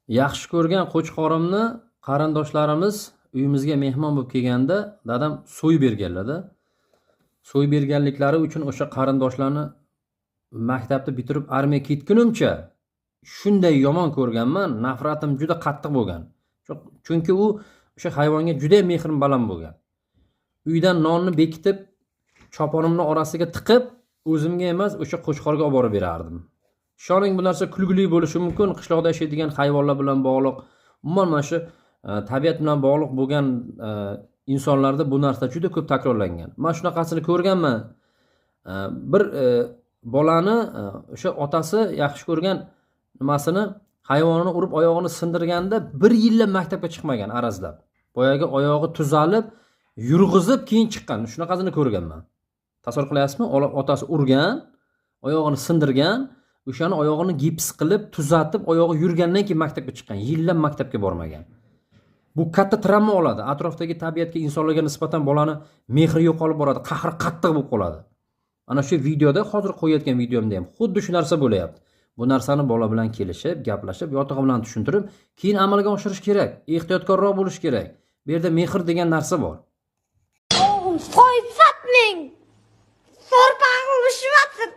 Yaxshi ko'rgan qo'chqorimni qarindoshlarimiz uyimizga mehmon bo'lib kelganda dadam so'yib berganlarda. So'yib berganliklari uchun o'sha qarindoshlarni maktabni bitirib armiyaga ketgunimcha shunday yomon ko'rganman, nafratim juda qattiq bo'lgan. Chunki u o'sha hayvonga juda mehrim baland bo'lgan. Uydan nonni bekitib, choponimni orasiga tiqib, o'zimga emas, o'sha qo'chqorga olib borib berardim. Ishoning, bu narsa kulgili bo'lishi mumkin, qishloqda yashaydigan hayvonlar bilan bog'liq, umuman mana shu tabiat bilan bog'liq bo'lgan insonlarda bu narsa juda ko'p takrorlangan. Men shunaqasini ko'rganman. Bir bolani o'sha otasi yaxshi ko'rgan nimasini hayvonini urib oyog'ini sindirganda 1 yillab maktabga chiqmagan arazlab. Boyaga oyog'i tuzalib, yurg'izib keyin chiqqan. Shunaqasini ko'rganman. Tasavvur qilyapsizmi? Otasi urgan, oyog'ini sindirgan, o'shani oyog'ini gips qilib, tuzatib, oyog'i yurgandan keyin maktabga chiqqan. Yillab maktabga bormagan. Bu katta travma oladi. Atrofdagi tabiatga, insonlarga nisbatan bolani mehri yo'qolib boradi, qahri qattiq bo'lib qoladi. Ana shu videoda, hozir qo'yayotgan videomda ham xuddi shu narsa bo'layapti. Bu narsani bola bilan kelishib, gaplashib, yotig'i bilan tushuntirib, keyin amalga oshirish kerak. Ehtiyotkorroq bo'lish kerak. Bu yerda mehr degan narsa bor. Qo'yib sotmang. Sorpag'im ushmasin.